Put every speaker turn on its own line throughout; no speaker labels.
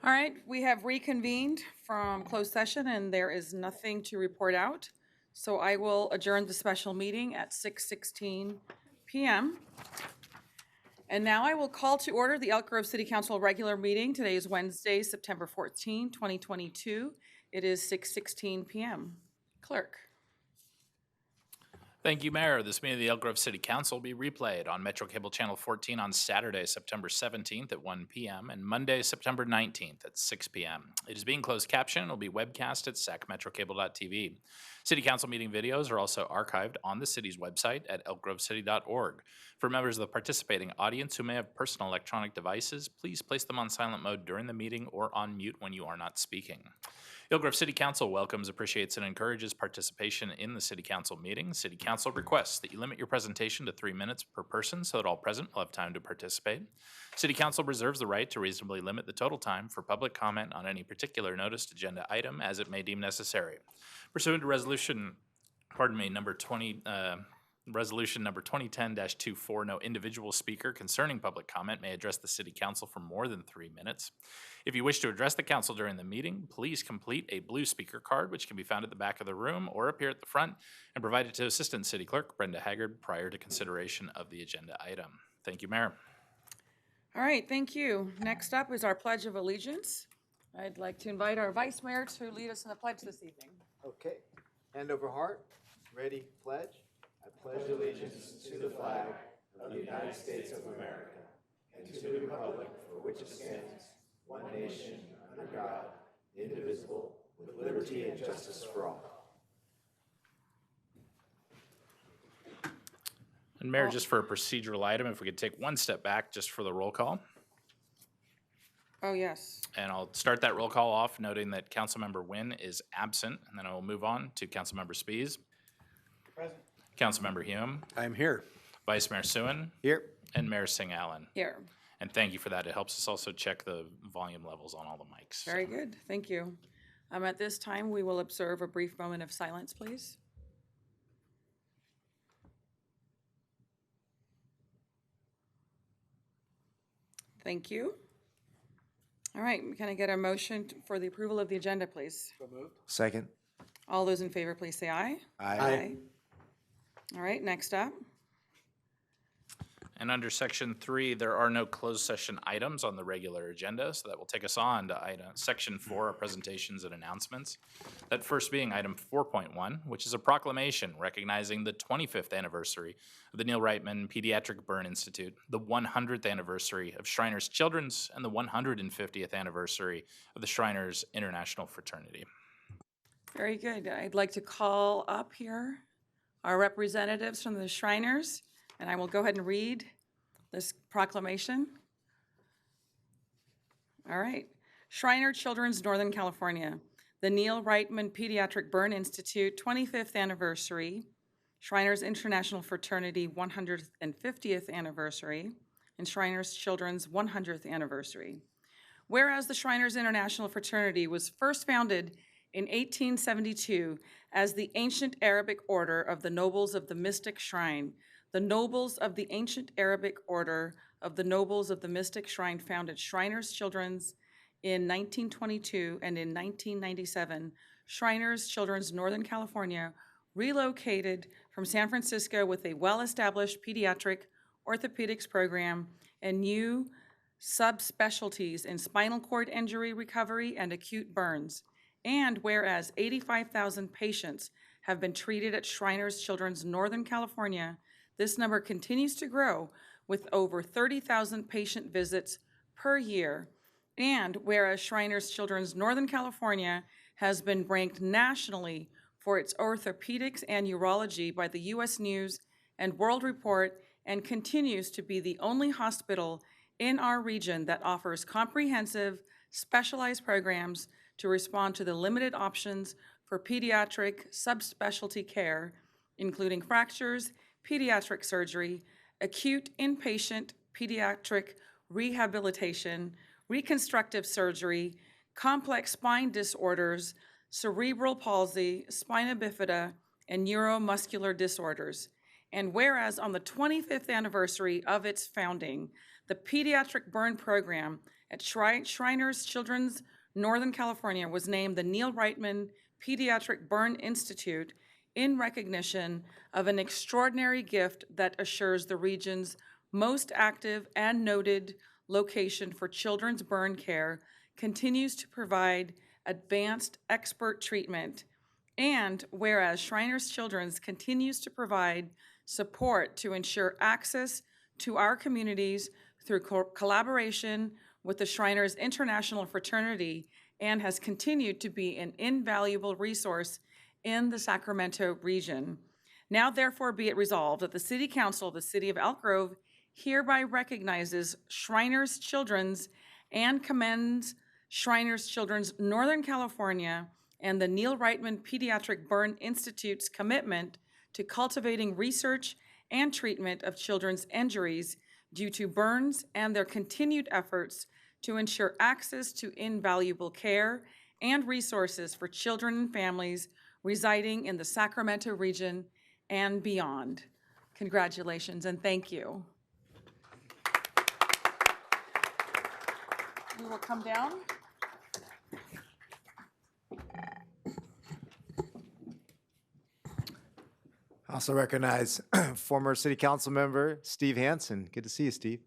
All right, we have reconvened from closed session and there is nothing to report out. So I will adjourn the special meeting at 6:16 PM. And now I will call to order the Elk Grove City Council regular meeting. Today is Wednesday, September 14, 2022. It is 6:16 PM. Clerk.
Thank you, Mayor. This meeting of the Elk Grove City Council will be replayed on Metro Cable Channel 14 on Saturday, September 17th at 1 p.m. and Monday, September 19th at 6 p.m. It is being closed captioned and will be webcast at sacmetrocable.tv. City Council meeting videos are also archived on the city's website at elkgrovecity.org. For members of the participating audience who may have personal electronic devices, please place them on silent mode during the meeting or on mute when you are not speaking. Elk Grove City Council welcomes, appreciates, and encourages participation in the City Council meeting. City Council requests that you limit your presentation to 3 minutes per person so that all present will have time to participate. City Council reserves the right to reasonably limit the total time for public comment on any particular noticed agenda item as it may deem necessary. Pursuant to Resolution number 2010-24, no individual speaker concerning public comment may address the City Council for more than 3 minutes. If you wish to address the council during the meeting, please complete a blue speaker card, which can be found at the back of the room or appear at the front, and provide it to Assistant City Clerk Brenda Haggard prior to consideration of the agenda item. Thank you, Mayor.
All right, thank you. Next up is our Pledge of Allegiance. I'd like to invite our Vice Mayor to lead us in the pledge this evening.
Okay, hand over heart, ready, pledge. I pledge allegiance to the flag of the United States of America and to the republic for which it stands, one nation, under God, indivisible, with liberty and justice for all.
And Mayor, just for a procedural item, if we could take one step back just for the roll call.
Oh, yes.
And I'll start that roll call off noting that Councilmember Wynn is absent, and then I will move on to Councilmember Spies.
Present.
Councilmember Hume.
I'm here.
Vice Mayor Suen.
Here.
And Mayor Singh Allen.
Here.
And thank you for that. It helps us also check the volume levels on all the mics.
Very good. Thank you. At this time, we will observe a brief moment of silence, please. Thank you. All right, can I get a motion for the approval of the agenda, please?
So moved. Second.
All those in favor, please say aye.
Aye.
All right, next up.
And under Section 3, there are no closed session items on the regular agenda, so that will take us on to Section 4, our presentations and announcements. That first being item 4.1, which is a proclamation recognizing the 25th anniversary of the Neil Reitman Pediatric Burn Institute, the 100th anniversary of Shriners Children's, and the 150th anniversary of the Shriners International Fraternity.
Very good. I'd like to call up here our representatives from the Shriners, and I will go ahead and read this proclamation. All right. Shriner Children's, Northern California. The Neil Reitman Pediatric Burn Institute 25th anniversary, Shriners International Fraternity 150th anniversary, and Shriners Children's 100th anniversary. Whereas the Shriners International Fraternity was first founded in 1872 as the ancient Arabic order of the Nobles of the Mystic Shrine, the Nobles of the Ancient Arabic Order of the Nobles of the Mystic Shrine founded Shriners Children's in 1922, and in 1997, Shriners Children's Northern California relocated from San Francisco with a well-established pediatric orthopedics program and new subspecialties in spinal cord injury recovery and acute burns. And whereas 85,000 patients have been treated at Shriners Children's Northern California, this number continues to grow with over 30,000 patient visits per year. And whereas Shriners Children's Northern California has been ranked nationally for its orthopedics and urology by the U.S. News and World Report, and continues to be the only hospital in our region that offers comprehensive, specialized programs to respond to the limited options for pediatric subspecialty care, including fractures, pediatric surgery, acute inpatient pediatric rehabilitation, reconstructive surgery, complex spine disorders, cerebral palsy, spina bifida, and neuromuscular disorders. And whereas on the 25th anniversary of its founding, the Pediatric Burn Program at Shriners Children's Northern California was named the Neil Reitman Pediatric Burn Institute in recognition of an extraordinary gift that assures the region's most active and noted location for children's burn care continues to provide advanced expert treatment. And whereas Shriners Children's continues to provide support to ensure access to our communities through collaboration with the Shriners International Fraternity and has continued to be an invaluable resource in the Sacramento region. Now therefore be it resolved that the City Council of the City of Elk Grove hereby recognizes Shriners Children's and commends Shriners Children's Northern California and the Neil Reitman Pediatric Burn Institute's commitment to cultivating research and treatment of children's injuries due to burns and their continued efforts to ensure access to invaluable care and resources for children and families residing in the Sacramento region and beyond. Congratulations and thank you. We will come down.
I also recognize former City Council member Steve Hansen. Good to see you, Steve.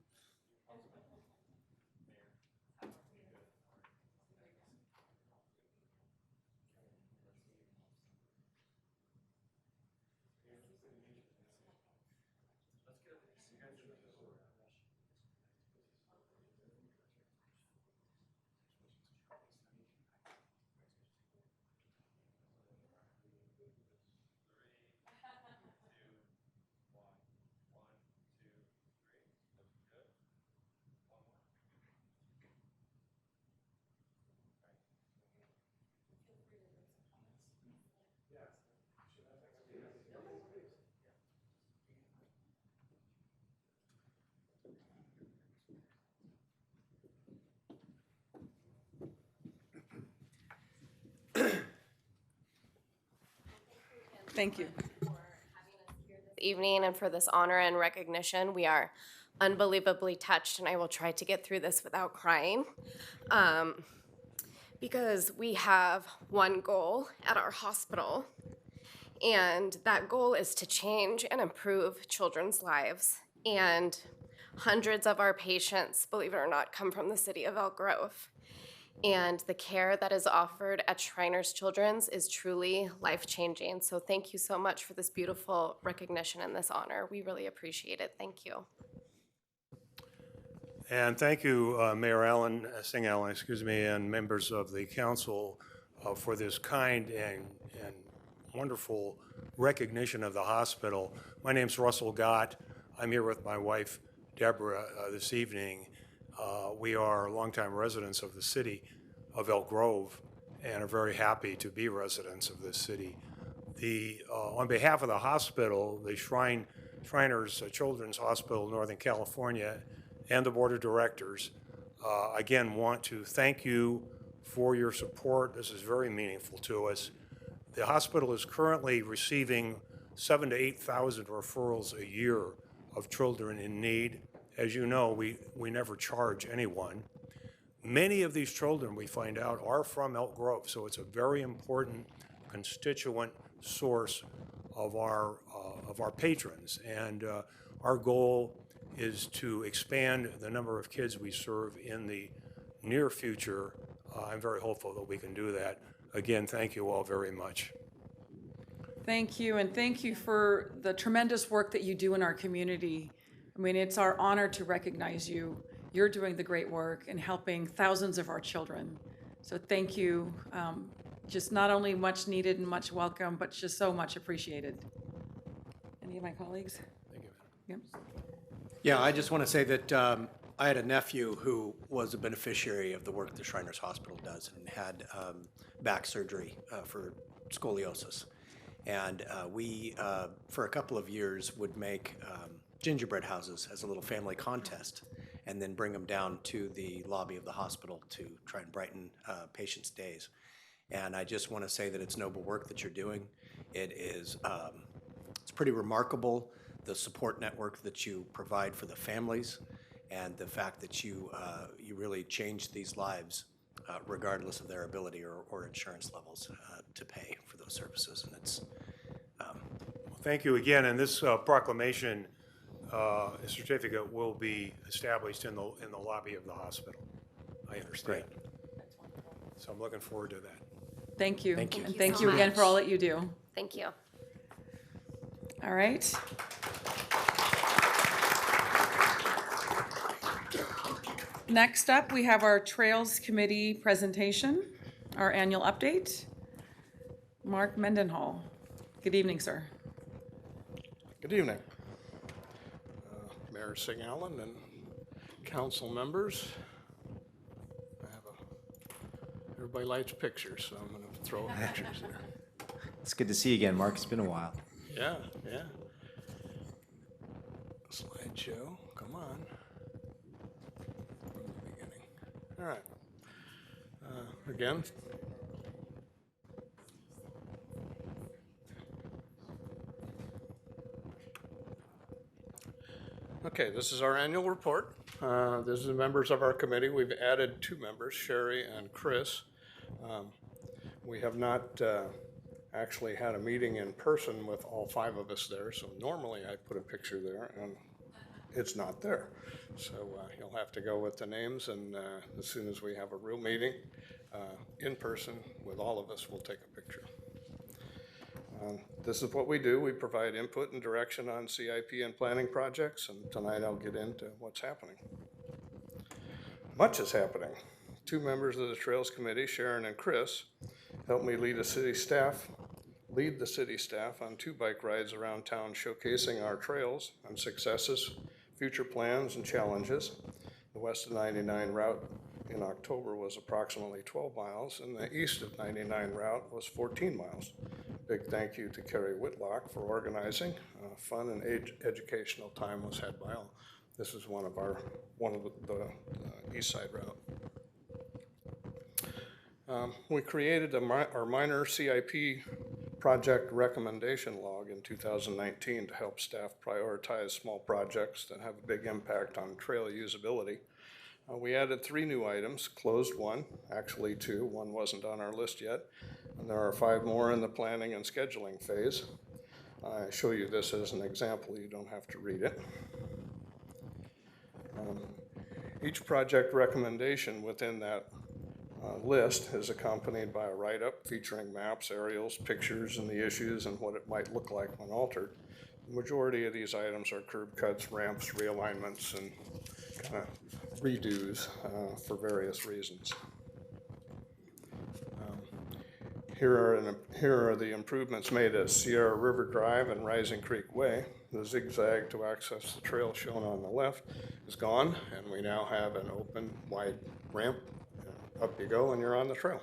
Thank you.
Evening and for this honor and recognition. We are unbelievably touched, and I will try to get through this without crying. Because we have one goal at our hospital, and that goal is to change and improve children's lives. And hundreds of our patients, believe it or not, come from the city of Elk Grove. And the care that is offered at Shriners Children's is truly life-changing. So thank you so much for this beautiful recognition and this honor. We really appreciate it. Thank you.
And thank you, Mayor Allen, Singh Allen, and members of the council for this kind and wonderful recognition of the hospital. My name's Russell Gott. I'm here with my wife, Deborah, this evening. We are longtime residents of the city of Elk Grove and are very happy to be residents of this city. On behalf of the hospital, the Shriners Children's Hospital, Northern California, and the Board of Directors, again, want to thank you for your support. This is very meaningful to us. The hospital is currently receiving 7,000 to 8,000 referrals a year of children in need. As you know, we never charge anyone. Many of these children, we find out, are from Elk Grove, so it's a very important constituent source of our patrons. And our goal is to expand the number of kids we serve in the near future. I'm very hopeful that we can do that. Again, thank you all very much.
Thank you, and thank you for the tremendous work that you do in our community. I mean, it's our honor to recognize you. You're doing the great work and helping thousands of our children. So thank you. Just not only much needed and much welcome, but just so much appreciated. Any of my colleagues?
Thank you.
Yep.
Yeah, I just want to say that I had a nephew who was a beneficiary of the work the Shriners Hospital does and had back surgery for scoliosis. And we, for a couple of years, would make gingerbread houses as a little family contest and then bring them down to the lobby of the hospital to try and brighten patients' days. And I just want to say that it's noble work that you're doing. It is, it's pretty remarkable, the support network that you provide for the families and the fact that you really changed these lives regardless of their ability or insurance levels to pay for those services. And it's
Thank you again, and this proclamation certificate will be established in the lobby of the hospital, I understand. So I'm looking forward to that.
Thank you.
Thank you.
And
Thank
thank
you
you
so
again
much.
for all that you do.
Thank you.
All right. Next up, we have our Trails Committee presentation, our annual update. Mark Mendenhall. Good evening, sir.
Good evening. Mayor Singh Allen and council members. Everybody likes pictures, so I'm going to throw up pictures here.
It's good to see you again, Mark. It's been a while.
Yeah. Slideshow, come on. From the beginning. All right. Again. Okay, this is our annual report. This is the members of our committee. We've added 2 members, Sherry and Chris. We have not actually had a meeting in person with all 5 of us there, so normally I put a picture there and it's not there. So you'll have to go with the names, and as soon as we have a real meeting in person with all of us, we'll take a picture. This is what we do. We provide input and direction on CIP and planning projects, and tonight I'll get into what's happening. Much is happening. 2 members of the Trails Committee, Sharon and Chris, helped me lead the city staff on 2 bike rides around town showcasing our trails and successes, future plans and challenges. The west of 99 route in October was approximately 12 miles, and the east of 99 route was 14 miles. Big thank you to Kerry Whitlock for organizing. Fun and educational time was had by all. This is one of the east side route. We created our minor CIP project recommendation log in 2019 to help staff prioritize small projects that have a big impact on trail usability. We added 3 new items, closed 1, actually 2, 1 wasn't on our list yet, and there are 5 more in the planning and scheduling phase. I show you this as an example, you don't have to read it. Each project recommendation within that list is accompanied by a write-up featuring maps, aerials, pictures, and the issues and what it might look like when altered. The majority of these items are curb cuts, ramps, realignments, and kind of redos for various reasons. Here are the improvements made at Sierra River Drive and Rising Creek Way. The zigzag to access the trail shown on the left is gone, and we now have an open, wide ramp. Up you go, and you're on the trail.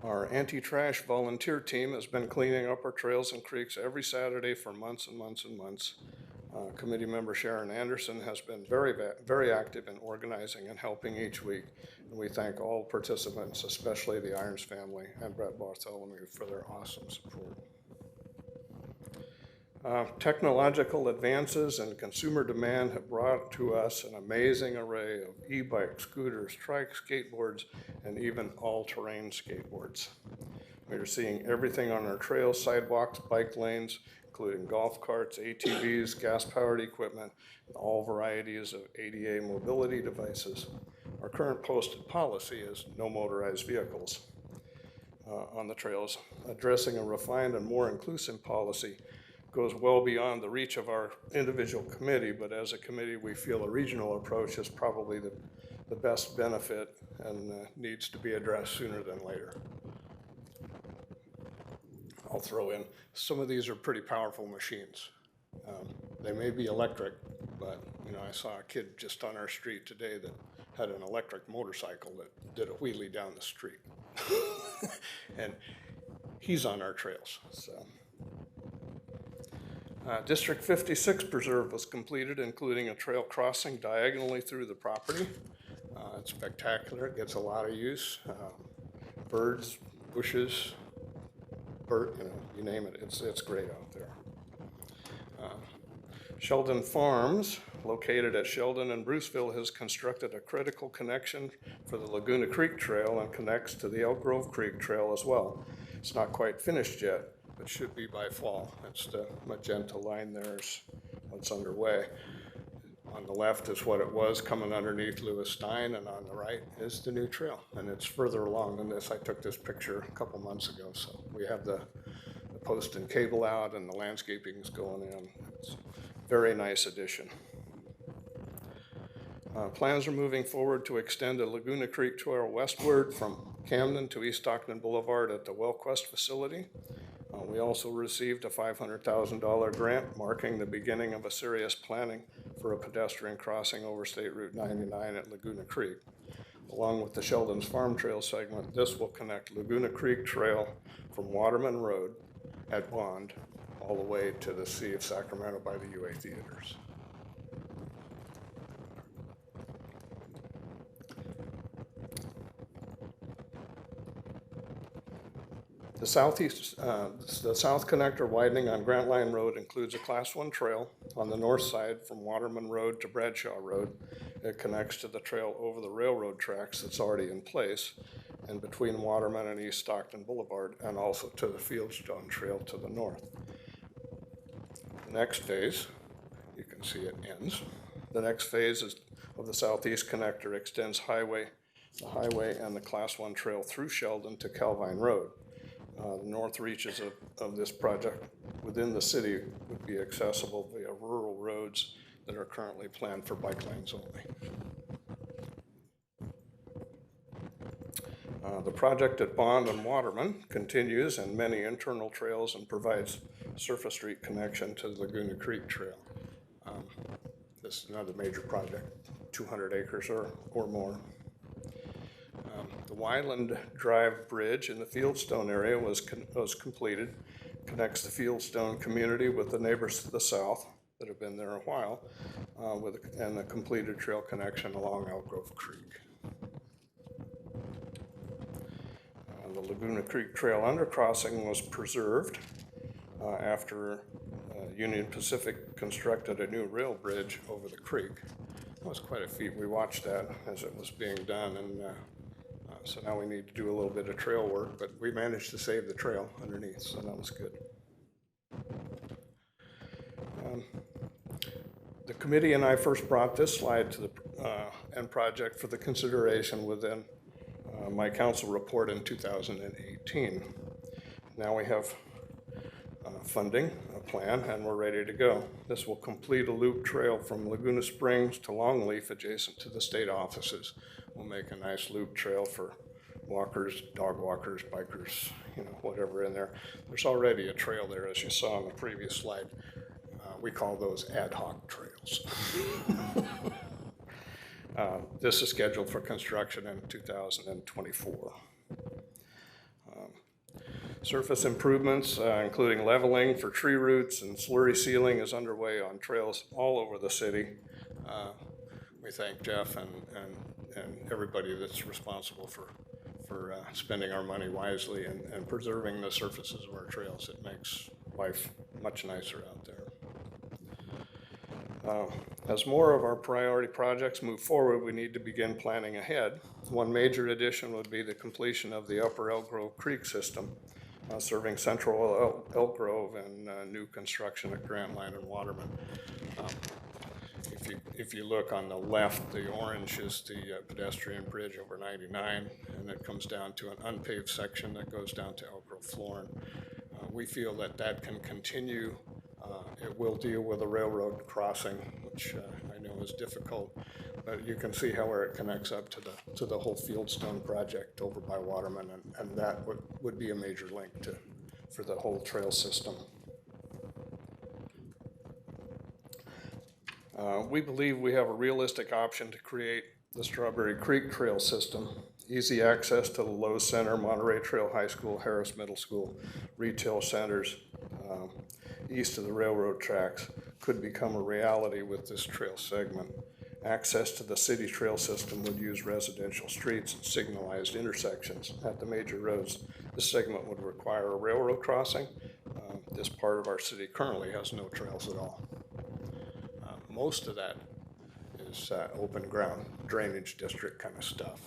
Our anti-trash volunteer team has been cleaning up our trails and creeks every Saturday for months and months and months. Committee member Sharon Anderson has been very active in organizing and helping each week. And we thank all participants, especially the Irons family and Brett Bartholomew, for their awesome support. Technological advances and consumer demand have brought to us an amazing array of e-bikes, scooters, trikes, skateboards, and even all-terrain skateboards. We are seeing everything on our trails, sidewalks, bike lanes, including golf carts, ATVs, gas-powered equipment, and all varieties of ADA mobility devices. Our current posted policy is no motorized vehicles on the trails. Addressing a refined and more inclusive policy goes well beyond the reach of our individual committee, but as a committee, we feel a regional approach is probably the best benefit and needs to be addressed sooner than later. I'll throw in, some of these are pretty powerful machines. They may be electric, but I saw a kid just on our street today that had an electric motorcycle that did a wheelie down the street. And he's on our trails, so. District 56 preserve was completed, including a trail crossing diagonally through the property. It's spectacular, it gets a lot of use. Birds, bushes, you name it, it's great out there. Sheldon Farms, located at Sheldon and Bruceville, has constructed a critical connection for the Laguna Creek Trail and connects to the Elk Grove Creek Trail as well. It's not quite finished yet, but should be by fall. That's the magenta line there is what's underway. On the left is what it was coming underneath Lewis Stein, and on the right is the new trail. And it's further along than this. I took this picture a couple months ago, so we have the post and cable out and the landscaping's going in. It's a very nice addition. Plans are moving forward to extend the Laguna Creek Trail westward from Camden to East Stockton Boulevard at the WellQuest facility. We also received a $500,000 grant marking the beginning of a serious planning for a pedestrian crossing over State Route 99 at Laguna Creek. Along with the Sheldon's Farm Trail segment, this will connect Laguna Creek Trail from Waterman Road at Bond all the way to the Sea of Sacramento by the UA Theaters. The South Connector widening on Grant Line Road includes a Class 1 trail on the north side from Waterman Road to Bradshaw Road. It connects to the trail over the railroad tracks that's already in place and between Waterman and East Stockton Boulevard, and also to the Fieldstone Trail to the north. The next phase, you can see it ends. The next phase of the Southeast Connector extends the highway and the Class 1 trail through Sheldon to Calvine Road. The north reaches of this project within the city would be accessible via rural roads that are currently planned for bike lanes only. The project at Bond and Waterman continues and many internal trails and provides surface street connection to the Laguna Creek Trail. This is another major project, 200 acres or more. The Wyland Drive Bridge in the Fieldstone area was completed, connects the Fieldstone community with the neighbors to the south that have been there a while, and a completed trail connection along Elk Grove Creek. The Laguna Creek Trail undercrossing was preserved after Union Pacific constructed a new rail bridge over the creek. That was quite a feat. We watched that as it was being done, and so now we need to do a little bit of trail work, but we managed to save the trail underneath, so that was good. The committee and I first brought this slide to the end project for the consideration within my council report in 2018. Now we have funding, a plan, and we're ready to go. This will complete a loop trail from Laguna Springs to Longleaf adjacent to the state offices. We'll make a nice loop trail for walkers, dog walkers, bikers, whatever in there. There's already a trail there, as you saw on the previous slide. We call those ad hoc trails. This is scheduled for construction in 2024. Surface improvements, including leveling for tree roots and slurry sealing, is underway on trails all over the city. We thank Jeff and everybody that's responsible for spending our money wisely and preserving the surfaces of our trails. It makes life much nicer out there. As more of our priority projects move forward, we need to begin planning ahead. One major addition would be the completion of the upper Elk Grove Creek system, serving central Elk Grove and new construction at Grant Line and Waterman. If you look on the left, the orange is the pedestrian bridge over 99, and it comes down to an unpaved section that goes down to Elk Grove Florin. We feel that can continue. It will deal with a railroad crossing, which I know is difficult, but you can see where it connects up to the whole Fieldstone project over by Waterman, and that would be a major link for the whole trail system. We believe we have a realistic option to create the Strawberry Creek Trail system. Easy access to the Lowe's Center, Monterey Trail High School, Harris Middle School, retail centers east of the railroad tracks could become a reality with this trail segment. Access to the city trail system would use residential streets and signalized intersections at the major roads. This segment would require a railroad crossing. This part of our city currently has no trails at all. most of that is open ground drainage district kind of stuff.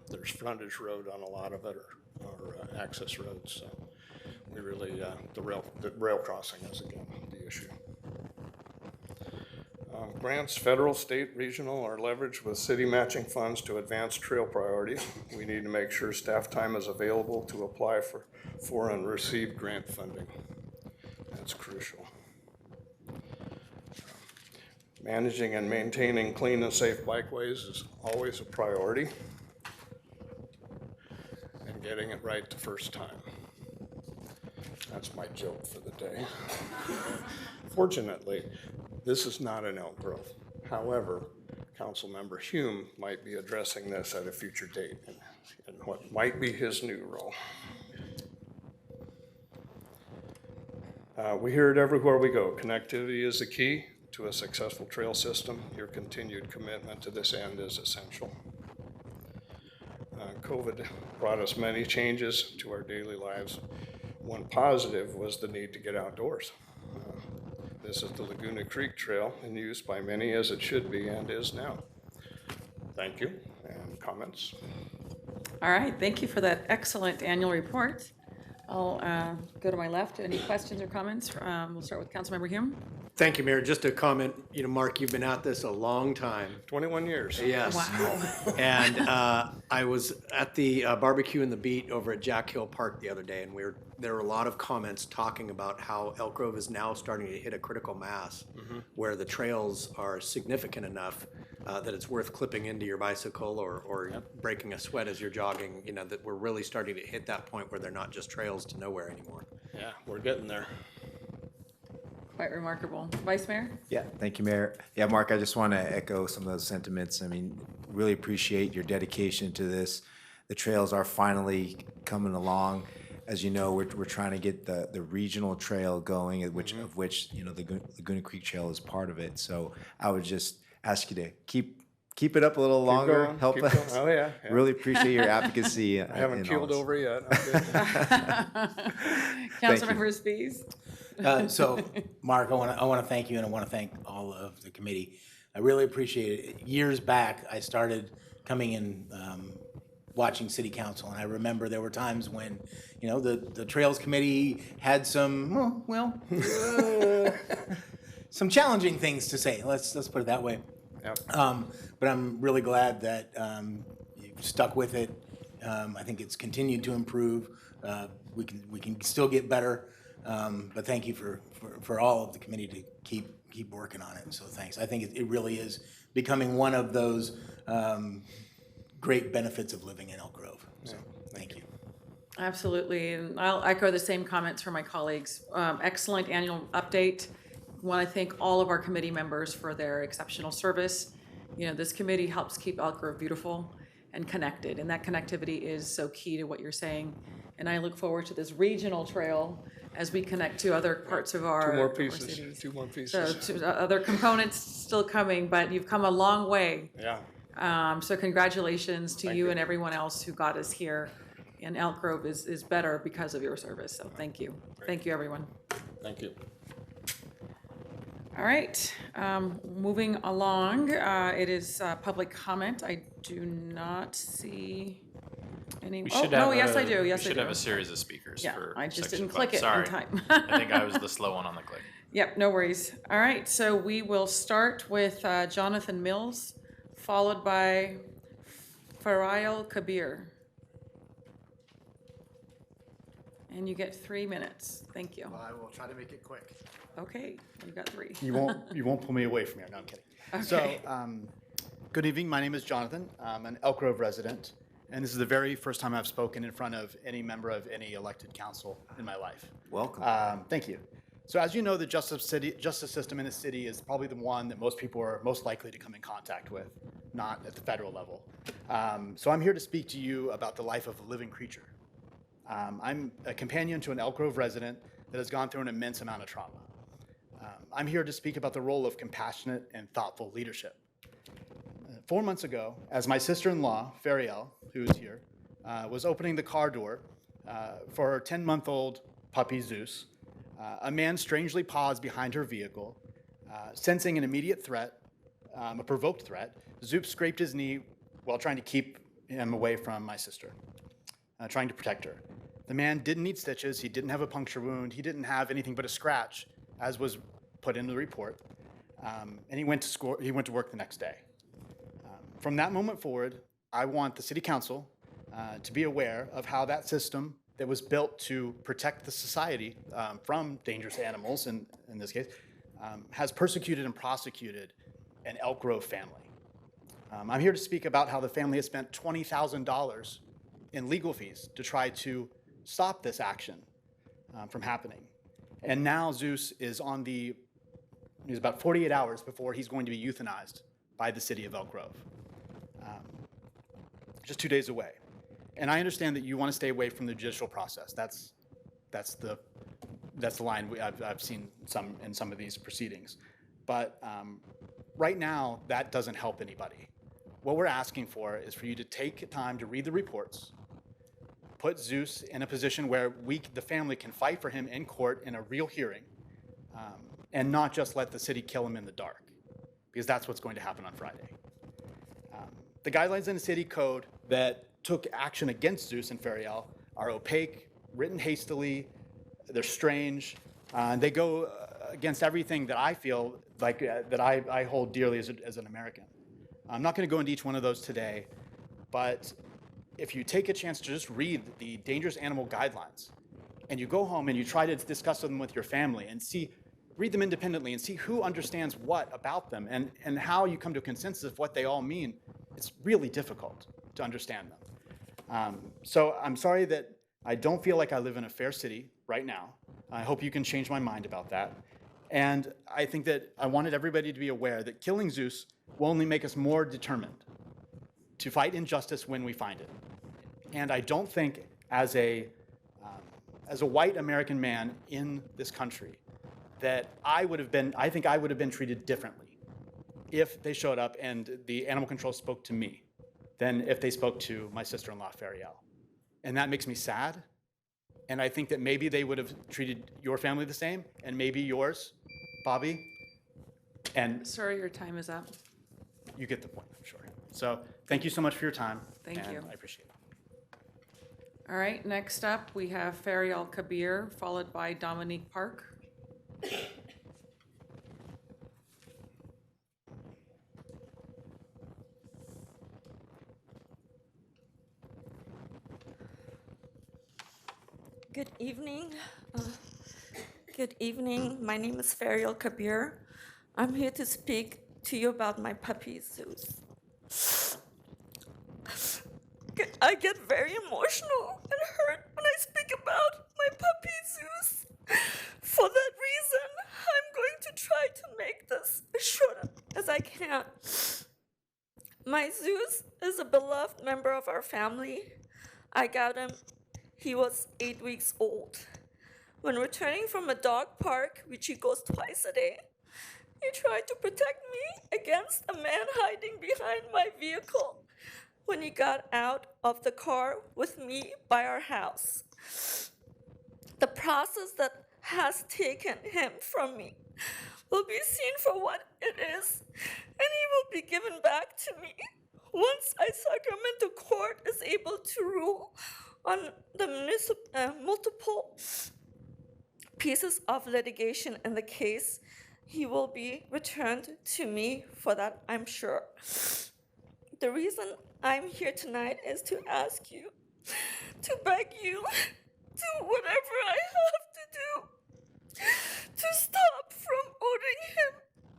There's frontage road on a lot of it, or access roads. So we really, the rail crossing is again the issue. Grants, federal, state, regional, are leveraged with city matching funds to advance trail priorities. We need to make sure staff time is available to apply for and receive grant funding. That's crucial. Managing and maintaining clean and safe bikeways is always a priority. And getting it right the first time. That's my joke for the day. Fortunately, this is not in Elk Grove. However, Councilmember Hume might be addressing this at a future date in what might be his new role. We hear it everywhere we go. Connectivity is the key to a successful trail system. Your continued commitment to this end is essential. COVID brought us many changes to our daily lives. One positive was the need to get outdoors. This is the Laguna Creek Trail in use by many as it should be and is now. Thank you, and comments?
All right, thank you for that excellent annual report. I'll go to my left. Any questions or comments? We'll start with Councilmember Hume.
Thank you, Mayor. Just a comment, Mark, you've been at this a long time.
21 years.
Yes.
Wow.
And I was at the barbecue in the beat over at Jack Hill Park the other day, and there were a lot of comments talking about how Elk Grove is now starting to hit a critical mass where the trails are significant enough that it's worth clipping into your bicycle or breaking a sweat as you're jogging, that we're really starting to hit that point where they're not just trails to nowhere anymore.
Yeah, we're getting there.
Quite remarkable. Vice Mayor?
Yeah, thank you, Mayor. Yeah, Mark, I just want to echo some of those sentiments. I mean, really appreciate your dedication to this. The trails are finally coming along. As you know, we're trying to get the regional trail going, of which the Laguna Creek Trail is part of it. So I would just ask you to keep it up a little longer.
Going,
help us.
Going. Oh yeah.
Really appreciate your advocacy.
I haven't keeled over yet.
Councilmember Spies?
So, Mark, I want to thank you, and I want to thank all of the committee. I really appreciate it. Years back, I started coming in, watching City Council, and I remember there were times when, the Trails Committee had some, some challenging things to say. Let's put it that way.
Yep.
But I'm really glad that you stuck with it. I think it's continued to improve. We can still get better. But thank you for all of the committee to keep working on it. So thanks. I think it really is becoming one of those great benefits of living in Elk Grove. So thank you.
Absolutely, and I'll echo the same comments from my colleagues. Excellent annual update. Want to thank all of our committee members for their exceptional service. This committee helps keep Elk Grove beautiful and connected, and that connectivity is so key to what you're saying. And I look forward to this regional trail as we connect to other parts of our
Two more
cities.
pieces.
So other components still coming, but you've come a long way.
Yeah.
So congratulations to
Thank
you
you.
and everyone else who got us here. And Elk Grove is better because of your service. So thank you. Thank you, everyone.
Thank you.
All right, moving along, it is public comment. I do not see any.
We
Oh,
should
no,
have
yes,
a-
I do. Yes,
We
I
should have
do.
a series of speakers
Yeah,
for
I just
section
didn't click
5.
it in
Sorry.
time.
I think I was the slow one on the click.
Yep, no worries. All right, so we will start with Jonathan Mills, followed by Farail Kabir. And you get 3 minutes. Thank you.
I will try to make it quick.
Okay, you got 3.
You won't pull me away from here. No, I'm kidding.
Okay.
So, good evening. My name is Jonathan. I'm an Elk Grove resident, and this is the very first time I've spoken in front of any member of any elected council in my life.
Welcome.
Thank you. So, as you know, the justice system in the city is probably the one that most people are most likely to come in contact with, not at the federal level. So, I'm here to speak to you about the life of a living creature. I'm a companion to an Elk Grove resident that has gone through an immense amount of trauma. I'm here to speak about the role of compassionate and thoughtful leadership. 4 months ago, as my sister-in-law, Fariel, who is here, was opening the car door for her 10-month-old puppy, Zeus, a man strangely paused behind her vehicle, Sensing an immediate threat, a provoked threat, Zoop scraped his knee while trying to keep him away from my sister, trying to protect her. The man didn't need stitches. He didn't have a puncture wound. He didn't have anything but a scratch, as was put in the report. And he went to work the next day. From that moment forward, I want the city council to be aware of how that system that was built to protect the society from dangerous animals, in this case, has persecuted and prosecuted an Elk Grove family. I'm here to speak about how the family has spent $20,000 in legal fees to try to stop this action from happening. And now Zeus is he's about 48 hours before he's going to be euthanized by the city of Elk Grove. Just 2 days away. And I understand that you want to stay away from the judicial process. That's the line I've seen in some of these proceedings. But right now, that doesn't help anybody. What we're asking for is for you to take time to read the reports, put Zeus in a position where the family can fight for him in court in a real hearing, and not just let the city kill him in the dark, because that's what's going to happen on Friday. The guidelines in the city code that took action against Zeus and Fariel are opaque, written hastily, they're strange, and they go against everything that I feel like that I hold dearly as an American. I'm not going to go into each one of those today, but if you take a chance to just read the dangerous animal guidelines, and you go home and you try to discuss them with your family and read them independently and see who understands what about them and how you come to a consensus of what they all mean, it's really difficult to understand them. So I'm sorry that I don't feel like I live in a fair city right now. I hope you can change my mind about that. And I think that I wanted everybody to be aware that killing Zeus will only make us more determined to fight injustice when we find it. And I don't think as a white American man in this country that I think I would have been treated differently if they showed up and the animal control spoke to me than if they spoke to my sister-in-law, Fariel. And that makes me sad. And I think that maybe they would have treated your family the same, and maybe yours, Bobby. And
Sir, your time is up.
you get the point, I'm sure. So thank you so much for your time.
Thank
and
you.
I appreciate it.
All right, next up, we have Fariel Kabir, followed by Dominique Park.
Good evening. Good evening. My name is Fariel Kabir. I'm here to speak to you about my puppy, Zeus. I get very emotional and hurt when I speak about my puppy, Zeus. For that reason, I'm going to try to make this as short as I can. My Zeus is a beloved member of our family. I got him. He was 8 weeks old. When returning from a dog park, which he goes twice a day, he tried to protect me against a man hiding behind my vehicle when he got out of the car with me by our house. The process that has taken him from me will be seen for what it is, and he will be given back to me once Sacramento court is able to rule on the multiple pieces of litigation in the case. He will be returned to me for that, I'm sure. The reason I'm here tonight is to ask you, to beg you, do whatever I have to do to stop from ordering him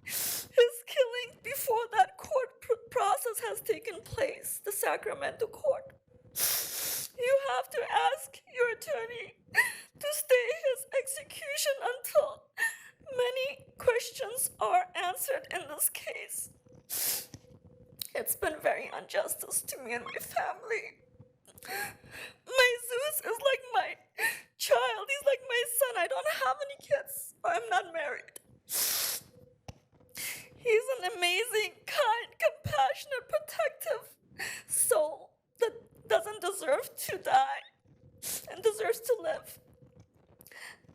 his killing before that court process has taken place, the Sacramento court. You have to ask your attorney to stay his execution until many questions are answered in this case. It's been very injustice to me and my family. My Zeus is like my child. He's like my son. I don't have any kids. I'm not married. He's an amazing, kind, compassionate, protective soul that doesn't deserve to die and deserves to live.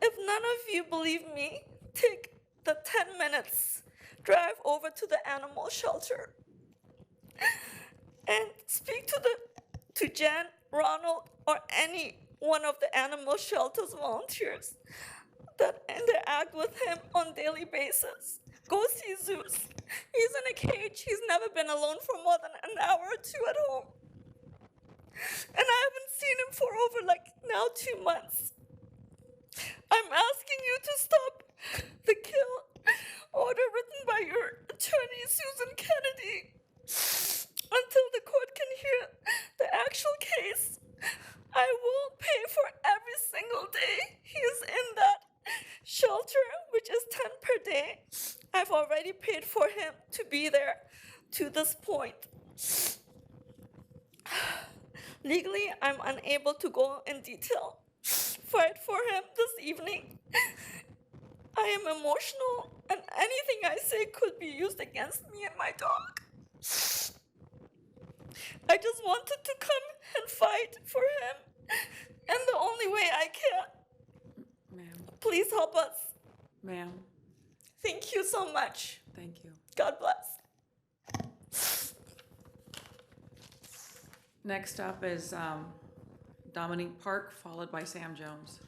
If none of you believe me, take the 10 minutes drive over to the animal shelter and speak to Jen, Ronald, or any one of the animal shelter's volunteers that interact with him on daily basis. Go see Zeus. He's in a cage. He's never been alone for more than an hour or two at home. And I haven't seen him for over now 2 months. I'm asking you to stop the kill order written by your attorney, Susan Kennedy, until the court can hear the actual case. I will pay for every single day he is in that shelter, which is 10 per day. I've already paid for him to be there to this point. Legally, I'm unable to go in detail. Fight for him this evening. I am emotional, and anything I say could be used against me and my dog. I just wanted to come and fight for him, and the only way I can.
Ma'am,
Please help us.
ma'am,
Thank you so much.
thank you.
God bless.
Next up is Dominique Park, followed by Sam Jones.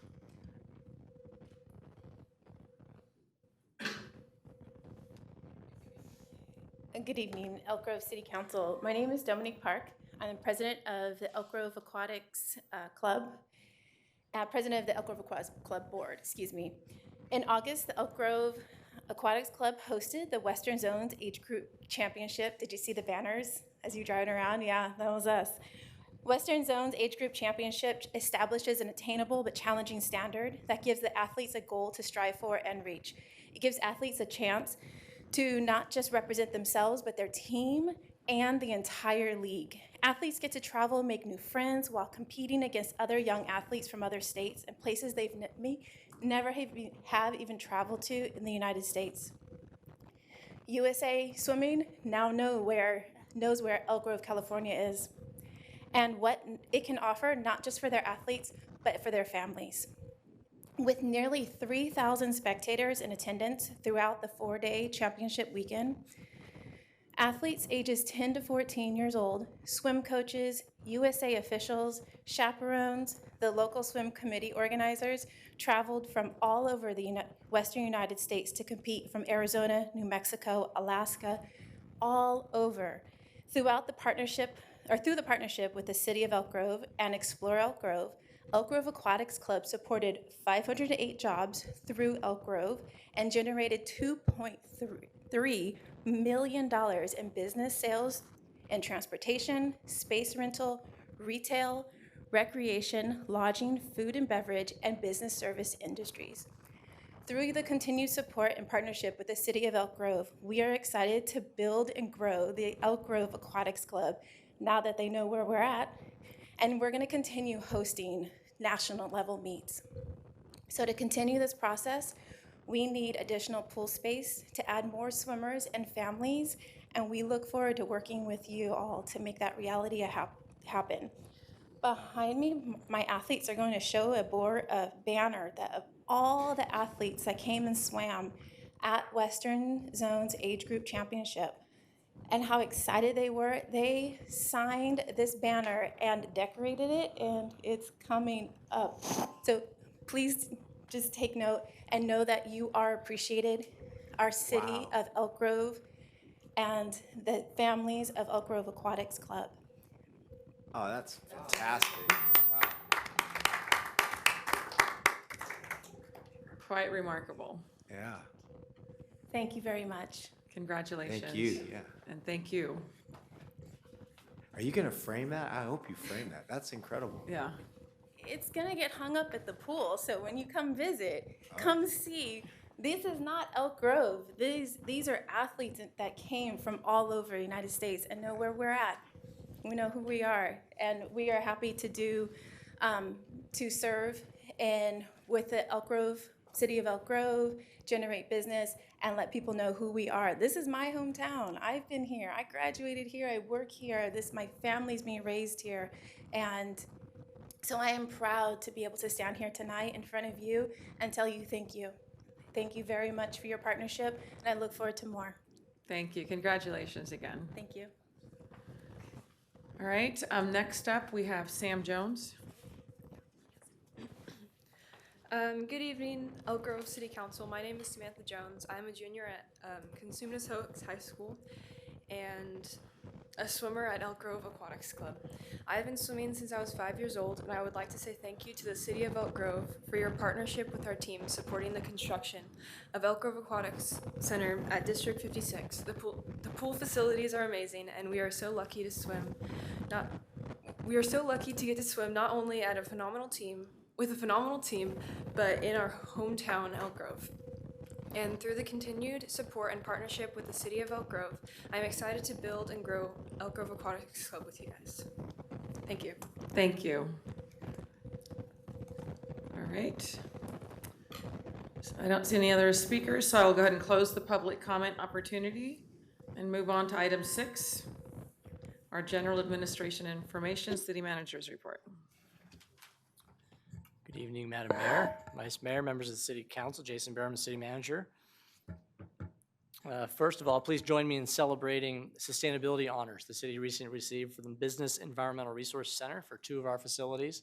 Good evening, Elk Grove City Council. My name is Dominique Park. I'm the president of the Elk Grove Aquatics Club, president of the Elk Grove Aquatics Club Board, excuse me. In August, the Elk Grove Aquatics Club hosted the Western Zones Age Group Championship. Did you see the banners as you driving around? Yeah, that was us. Western Zones Age Group Championship establishes an attainable but challenging standard that gives the athletes a goal to strive for and reach. It gives athletes a chance to not just represent themselves, but their team and the entire league. Athletes get to travel and make new friends while competing against other young athletes from other states and places they've never have even traveled to in the United States. USA Swimming now knows where Elk Grove, California is, and what it can offer, not just for their athletes, but for their families. With nearly 3,000 spectators in attendance throughout the 4-day championship weekend, athletes ages 10 to 14 years old, swim coaches, USA officials, chaperones, the local swim committee organizers traveled from all over the Western United States to compete, from Arizona, New Mexico, Alaska, all over. Through the partnership with the City of Elk Grove and Explore Elk Grove Aquatics Club supported 508 jobs through Elk Grove and generated $2.3 million in business sales and transportation, space rental, retail, recreation, lodging, food and beverage, and business service industries. Through the continued support and partnership with the City of Elk Grove, we are excited to build and grow the Elk Grove Aquatics Club now that they know where we're at, and we're going to continue hosting national level meets. So to continue this process, we need additional pool space to add more swimmers and families, and we look forward to working with you all to make that reality happen. Behind me, my athletes are going to show a banner of all the athletes that came and swam at Western Zones Age Group Championship and how excited they were. They signed this banner and decorated it, and it's coming up. So please just take note and know that you are appreciated. Our city of Elk Grove and the families of Elk Grove Aquatics Club.
Oh, that's fantastic. Wow.
Quite remarkable.
Yeah.
Thank you very much.
Congratulations.
Thank you. Yeah.
And thank you.
Are you going to frame that? I hope you frame that. That's incredible.
Yeah.
It's gonna get hung up at the pool, so when you come visit, come see. This is not Elk Grove. These are athletes that came from all over the United States and know where we're at. We know who we are, and we are happy to serve with the Elk Grove, City of Elk Grove, generate business, and let people know who we are. This is my hometown. I've been here. I graduated here. I work here. My family's being raised here, and so I am proud to be able to stand here tonight in front of you and tell you thank you. Thank you very much for your partnership, and I look forward to more.
Thank you. Congratulations again.
Thank you.
All right, next up, we have Sam Jones.
Good evening, Elk Grove City Council. My name is Samantha Jones. I'm a junior at Cosumnes Oaks High School and a swimmer at Elk Grove Aquatics Club. I've been swimming since I was 5 years old, and I would like to say thank you to the City of Elk Grove for your partnership with our team supporting the construction of Elk Grove Aquatics Center at District 56. The pool facilities are amazing, and we are so lucky to swim. We are so lucky to get to swim not only at a phenomenal team, but in our hometown, Elk Grove. And through the continued support and partnership with the City of Elk Grove, I'm excited to build and grow Elk Grove Aquatics Club with you guys. Thank you.
Thank you. All right. So I don't see any other speakers, so I will go ahead and close the public comment opportunity and move on to item 6, our general administration information, city manager's report.
Good evening, Madam Mayor, Vice Mayor, members of the City Council, Jason Behrman, City Manager. First of all, please join me in celebrating sustainability honors the city recently received from the Business Environmental Resource Center for 2 of our facilities.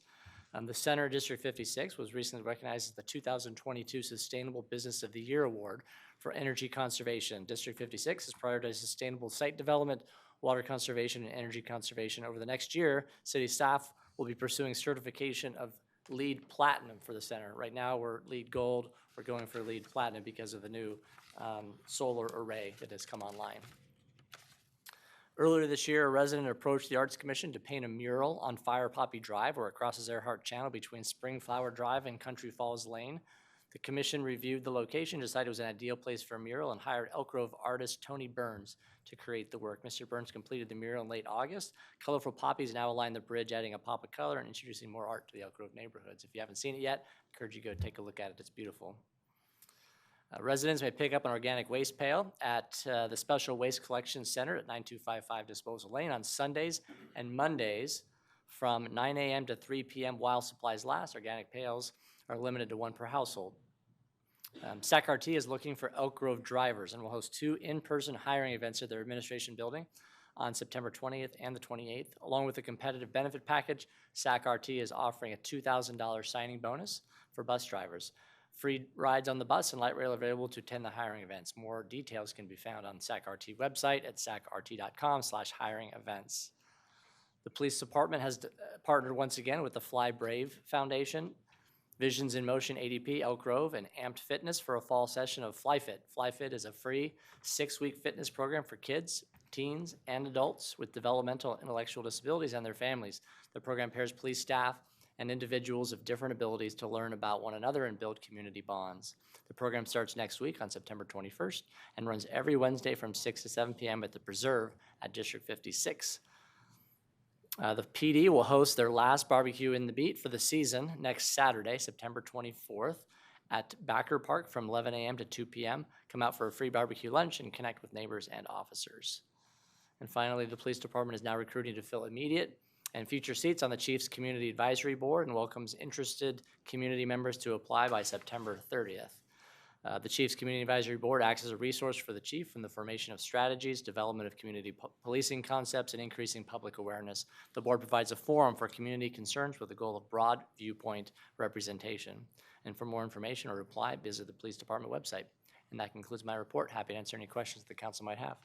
The Center, District 56, was recently recognized as the 2022 Sustainable Business of the Year Award for Energy Conservation. District 56 has prioritized sustainable site development, water conservation, and energy conservation. Over the next year, city staff will be pursuing certification of LEED Platinum for the center. Right now, we're LEED Gold. We're going for LEED Platinum because of the new solar array that has come online. Earlier this year, a resident approached the Arts Commission to paint a mural on Fire Poppy Drive, where it crosses Earhart Channel between Spring Flower Drive and Country Falls Lane. The commission reviewed the location, decided it was an ideal place for a mural, and hired Elk Grove artist Tony Burns to create the work. Mr. Burns completed the mural in late August. Colorful poppies now align the bridge, adding a pop of color and introducing more art to the Elk Grove neighborhoods. If you haven't seen it yet, I encourage you to go take a look at it. It's beautiful. Residents may pick up an organic waste pail at the Special Waste Collection Center at 9255 Disposal Lane on Sundays and Mondays from 9 a.m. to 3 p.m. while supplies last. Organic pails are limited to 1 per household. SAC-RT is looking for Elk Grove drivers and will host 2 in-person hiring events at their administration building on September 20th and the 28th. Along with a competitive benefit package, SAC-RT is offering a $2,000 signing bonus for bus drivers. Free rides on the bus and light rail are available to attend the hiring events. More details can be found on SAC-RT website at sacrt.com/hiring events. The police department has partnered once again with the Fly Brave Foundation, Visions in Motion ADP, Elk Grove, and Amped Fitness for a fall session of FlyFit. FlyFit is a free 6-week fitness program for kids, teens, and adults with developmental and intellectual disabilities and their families. The program pairs police staff and individuals of different abilities to learn about one another and build community bonds. The program starts next week on September 21st and runs every Wednesday from 6 to 7 p.m. at the Preserve at District 56. The PD will host their last barbecue in the beat for the season next Saturday, September 24th at Backer Park from 11 a.m. to 2 p.m. Come out for a free barbecue lunch and connect with neighbors and officers. And finally, the police department is now recruiting to fill immediate and future seats on the Chiefs Community Advisory Board and welcomes interested community members to apply by September 30th. The Chiefs Community Advisory Board acts as a resource for the chief in the formation of strategies, development of community policing concepts, and increasing public awareness. The board provides a forum for community concerns with the goal of broad viewpoint representation. And for more information or reply, visit the police department website. And that concludes my report. Happy to answer any questions the council might have.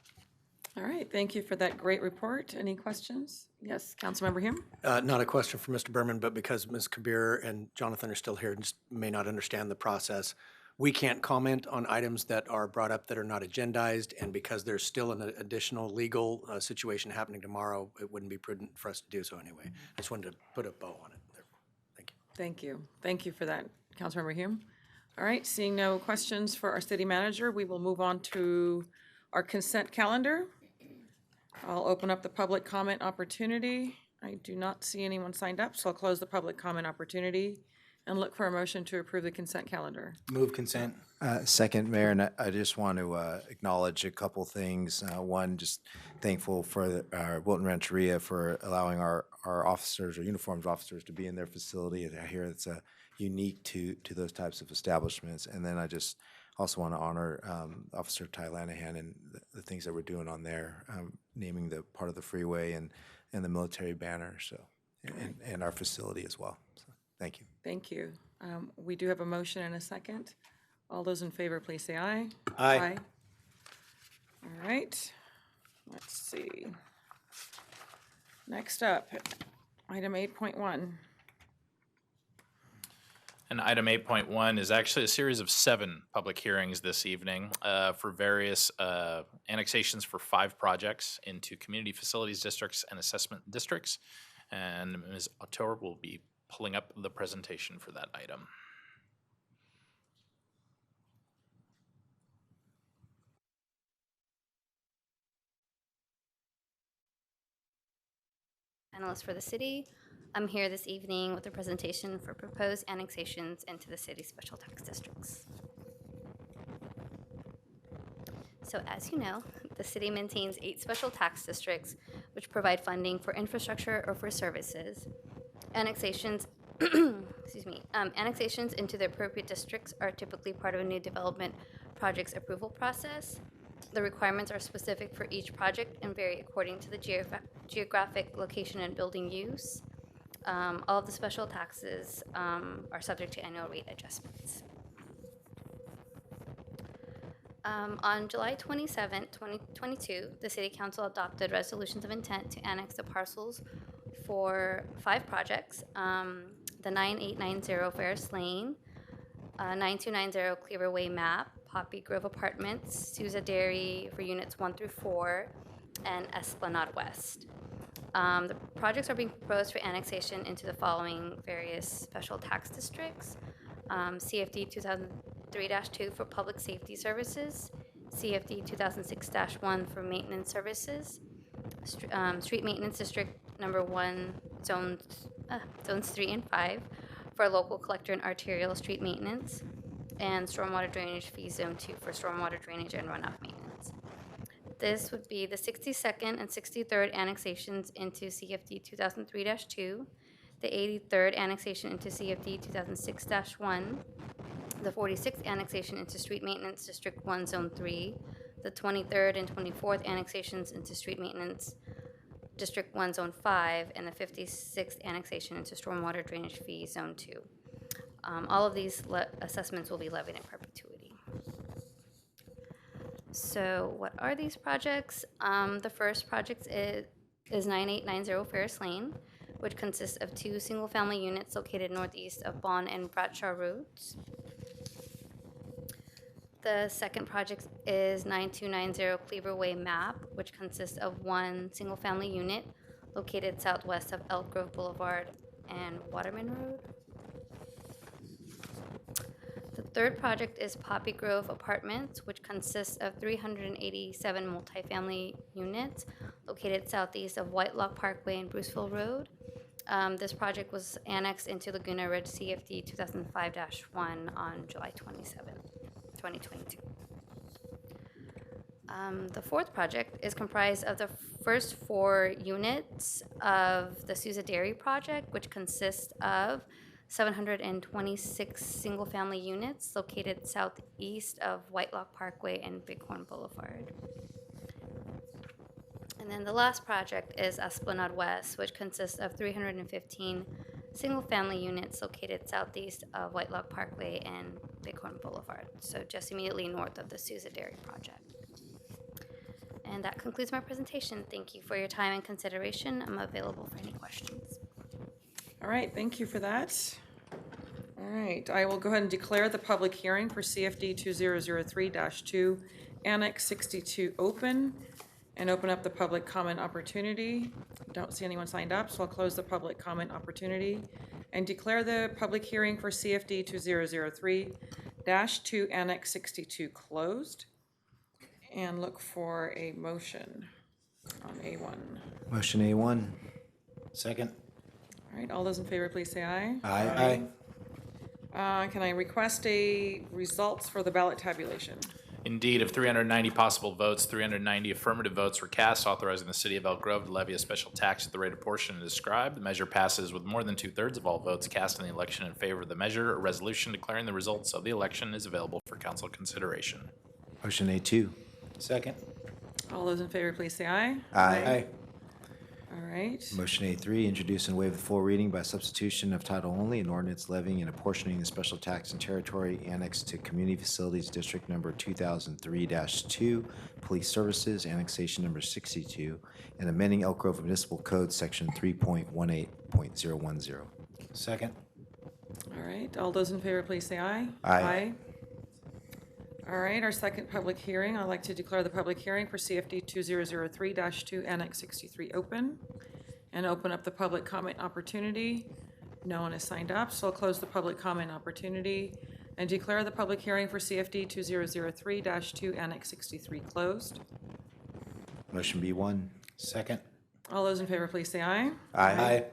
All right, thank you for that great report. Any questions? Yes, Councilmember Hume?
Not a question for Mr. Berman, but because Ms. Kabir and Jonathan are still here and just may not understand the process, we can't comment on items that are brought up that are not agendized, and because there's still an additional legal situation happening tomorrow, it wouldn't be prudent for us to do so anyway. I just wanted to put a bow on it there. Thank you.
Thank you. Thank you for that, Councilmember Hume. All right, seeing no questions for our city manager, we will move on to our consent calendar. I'll open up the public comment opportunity. I do not see anyone signed up, so I'll close the public comment opportunity and look for a motion to approve the consent calendar.
Move consent.
Second, Mayor, and I just want to acknowledge a couple things. One, just thankful for our Wilton Rancheria for allowing our officers or uniformed officers to be in their facility. I hear it's unique to those types of establishments. And then I just also want to honor Officer Ty Lanahan and the things that we're doing on there, naming the part of the freeway and the military banner, so, and our facility as well. So, thank you.
Thank you. We do have a motion and a second. All those in favor, please say aye.
Aye.
All right. Let's see. Next up, item 8.1.
And item 8.1 is actually a series of 7 public hearings this evening for various annexations for 5 projects into community facilities districts and assessment districts. And Ms. Autor will be pulling up the presentation for that item.
Analyst for the city. I'm here this evening with a presentation for proposed annexations into the city special tax districts. So as you know, the city maintains 8 special tax districts which provide funding for infrastructure or for services. Annexations, annexations into the appropriate districts are typically part of a new development project's approval process. The requirements are specific for each project and vary according to the geographic location and building use. All of the special taxes are subject to annual rate adjustments. On July 27, 2022, the City Council adopted resolutions of intent to annex the parcels for 5 projects, the 9890 Ferris Lane, 9290 Cleaver Way Map, Poppy Grove Apartments, Sousa Dairy for units 1 through 4, and Esplanade West. The projects are being proposed for annexation into the following various special tax districts. CFD 2003-2 for public safety services, CFD 2006-1 for maintenance services, street maintenance district number 1, zones 3 and 5 for local collector and arterial street maintenance, and stormwater drainage fee zone 2 for stormwater drainage and runoff maintenance. This would be the 62nd and 63rd annexations into CFD 2003-2, the 83rd annexation into CFD 2006-1, the 46th annexation into Street Maintenance District 1, Zone 3, the 23rd and 24th annexations into Street Maintenance District 1, Zone 5, and the 56th annexation into Stormwater Drainage Fee Zone 2. All of these assessments will be levied in perpetuity. So what are these projects? The first project is 9890 Ferris Lane, which consists of 2 single-family units located northeast of Bond and Bradshaw Roads. The second project is 9290 Cleaver Way Map, which consists of 1 single-family unit located southwest of Elk Grove Boulevard and Waterman Road. The third project is Poppy Grove Apartments, which consists of 387 multifamily units located southeast of Whitelock Parkway and Bruceville Road. This project was annexed into Laguna Ridge CFD 2005-1 on July 27, 2022. The fourth project is comprised of the first 4 units of the Sousa Dairy project, which consists of 726 single-family units located southeast of Whitelock Parkway and Bighorn Boulevard. And then the last project is Esplanade West, which consists of 315 single-family units located southeast of Whitelock Parkway and Bighorn Boulevard, so just immediately north of the Sousa Dairy project. And that concludes my presentation. Thank you for your time and consideration. I'm available for any questions.
All right, thank you for that. All right, I will go ahead and declare the public hearing for CFD 2003-2, Annex 62 open, and open up the public comment opportunity. Don't see anyone signed up, so I'll close the public comment opportunity and declare the public hearing for CFD 2003-2, Annex 62 closed, and look for a motion on A1.
Motion A1.
Second.
All right, all those in favor, please say aye.
Aye.
Can I request a results for the ballot tabulation?
Indeed, of 390 possible votes, 390 affirmative votes were cast, authorizing the city of Elk Grove to levy a special tax at the rate apportioned and described. The measure passes with more than 2/3 of all votes cast in the election in favor of the measure. A resolution declaring the results of the election is available for council consideration.
Motion A2.
Second.
All those in favor, please say aye.
Aye.
All right.
Motion A3, introduce and waive the full reading by substitution of title only, an ordinance levying and apportioning the special tax and territory annexed to Community Facilities District Number 2003-2, Police Services, annexation number 62, and amending Elk Grove Municipal Code, section 3.18.010.
Second.
All right. All those in favor, please say aye.
Aye.
All right, our second public hearing, I'd like to declare the public hearing for CFD 2003-2 Annex 63 open and open up the public comment opportunity. No one has signed up, so I'll close the public comment opportunity and declare the public hearing for CFD 2003-2 Annex 63 closed.
Motion B1.
Second.
All those in favor, please say aye.
Aye.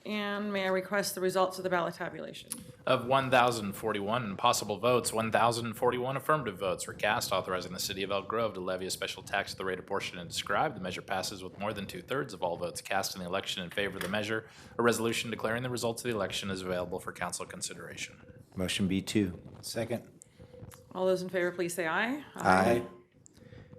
And may I request the results of the ballot tabulation?
Of 1,041 possible votes, 1,041 affirmative votes were cast, authorizing the city of Elk Grove to levy a special tax at the rate apportioned and described. The measure passes with more than 2/3 of all votes cast in the election in favor of the measure. A resolution declaring the results of the election is available for council consideration.
Motion B2.
Second.
All those in favor, please say aye.
Aye.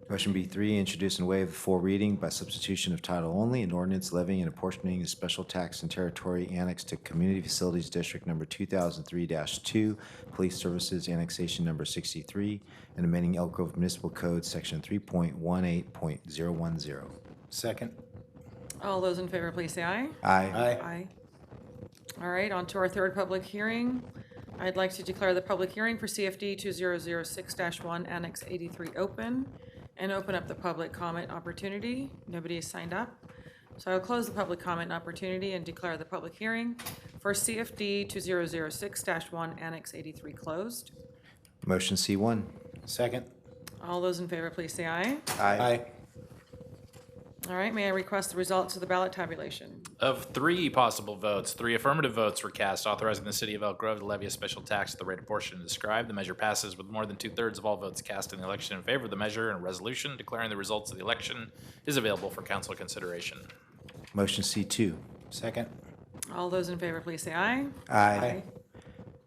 Motion B3, introduce and waive the full reading by substitution of title only, an ordinance levying and apportioning the special tax and territory annexed to Community Facilities District Number 2003-2, Police Services, annexation number 63, and amending Elk Grove Municipal Code, section 3.18.010.
Second.
All those in favor, please say aye.
Aye.
Aye. All right, on to our third public hearing. I'd like to declare the public hearing for CFD 2006-1 Annex 83 open and open up the public comment opportunity. Nobody has signed up. So I'll close the public comment opportunity and declare the public hearing for CFD 2006-1 Annex 83 closed.
Motion C1.
Second.
All those in favor, please say aye.
Aye.
All right, may I request the results of the ballot tabulation?
Of 3 possible votes, 3 affirmative votes were cast, authorizing the city of Elk Grove to levy a special tax at the rate apportioned and described. The measure passes with more than 2/3 of all votes cast in the election in favor of the measure, and a resolution declaring the results of the election is available for council consideration.
Motion C2.
Second.
All those in favor, please say aye.
Aye.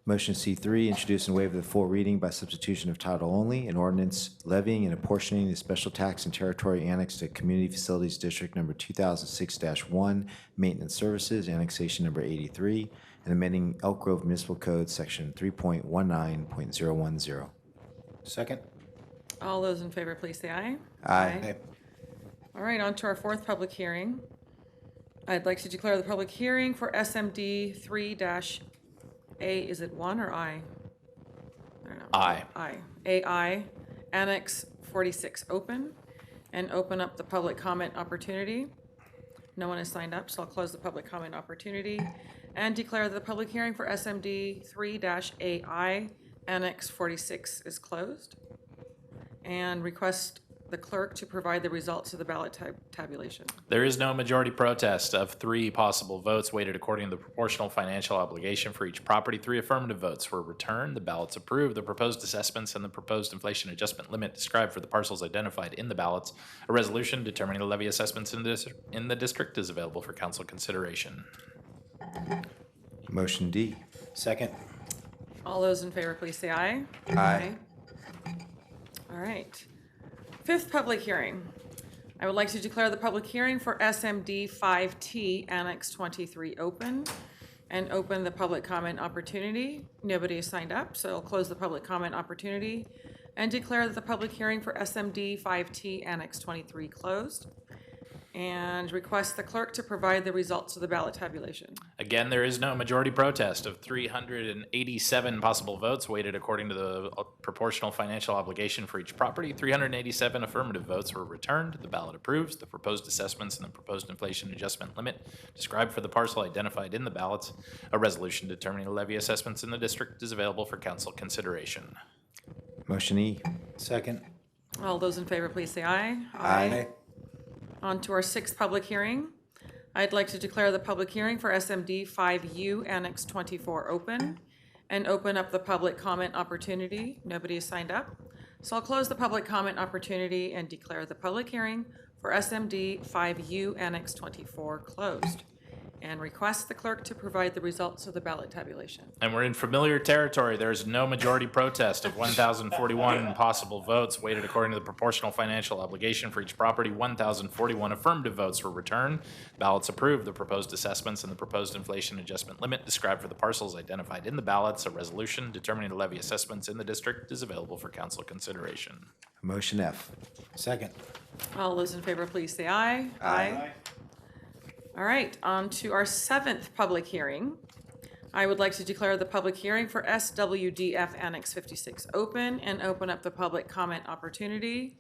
Motion C3, introduce and waive the full reading by substitution of title only, an ordinance levying and apportioning the special tax and territory annexed to Community Facilities District Number 2006-1, Maintenance Services, annexation number 83, and amending Elk Grove Municipal Code, section 3.19.010.
Second.
All those in favor, please say aye.
Aye.
All right, on to our fourth public hearing. I'd like to declare the public hearing for SMD 3-A, is it 1 or I? I don't know.
Aye.
Aye. AI, Annex 46 open, and open up the public comment opportunity. No one has signed up, so I'll close the public comment opportunity and declare that the public hearing for SMD 3-AI, Annex 46 is closed. And request the clerk to provide the results of the ballot tabulation.
There is no majority protest. Of 3 possible votes weighted according to the proportional financial obligation for each property, 3 affirmative votes were returned. The ballots approved the proposed assessments and the proposed inflation adjustment limit described for the parcels identified in the ballots. A resolution determining the levy assessments in the district is available for council consideration.
Motion D.
Second.
All those in favor, please say aye.
Aye.
All right. Fifth public hearing. I would like to declare the public hearing for SMD 5T Annex 23 open and open the public comment opportunity. Nobody has signed up, so I'll close the public comment opportunity and declare that the public hearing for SMD 5T Annex 23 closed. And request the clerk to provide the results of the ballot tabulation.
Again, there is no majority protest. Of 387 possible votes weighted according to the proportional financial obligation for each property, 387 affirmative votes were returned. The ballot approves the proposed assessments and the proposed inflation adjustment limit described for the parcel identified in the ballots. A resolution determining the levy assessments in the district is available for council consideration.
Motion E.
Second.
All those in favor, please say aye.
Aye.
On to our sixth public hearing. I'd like to declare the public hearing for SMD 5U Annex 24 open and open up the public comment opportunity. Nobody has signed up, So I'll close the public comment opportunity and declare the public hearing for SMD 5U Annex 24 closed, and request the clerk to provide the results of the ballot tabulation.
And we're in familiar territory. There's no majority protest of 1,041 possible votes weighted according to the proportional financial obligation for each property. 1,041 affirmative votes were returned. Ballots approved the proposed assessments and the proposed inflation adjustment limit described for the parcels identified in the ballots. A resolution determining the levy assessments in the district is available for council consideration.
Motion F.
Second.
All those in favor, please say aye. Aye. All right, on to our 7th public hearing. I would like to declare the public hearing for SWDF Annex 56 open and open up the public comment opportunity.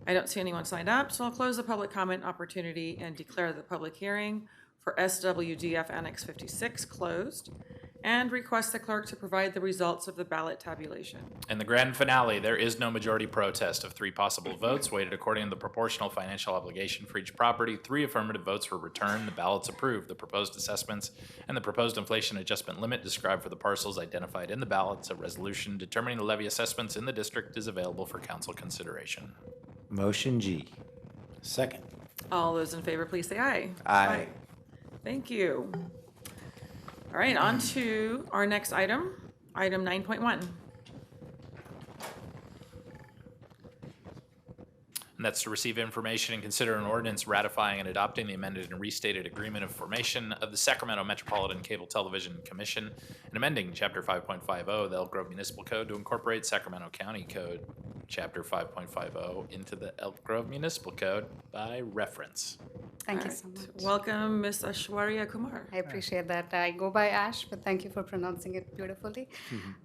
I don't see anyone signed up, so I'll close the public comment opportunity and declare the public hearing for SWDF Annex 56 closed, and request the clerk to provide the results of the ballot tabulation.
In the grand finale, there is no majority protest of 3 possible votes weighted according to the proportional financial obligation for each property. 3 affirmative votes were returned. The ballots approved the proposed assessments and the proposed inflation adjustment limit described for the parcels identified in the ballots. A resolution determining the levy assessments in the district is available for council consideration.
Motion G.
Second.
All those in favor, please say aye.
Aye.
Thank you. All right, on to our next item, item 9.1.
And that's to receive information and consider an ordinance ratifying and adopting the amended and restated agreement of formation of the Sacramento Metropolitan Cable Television Commission and amending Chapter 5.50 of the Elk Grove Municipal Code to incorporate Sacramento County Code Chapter 5.50 into the Elk Grove Municipal Code by reference.
Thank
All
you
right.
so much.
Welcome, Ms. Ashwarya Kumar.
I appreciate that. I go by Ash, but thank you for pronouncing it beautifully.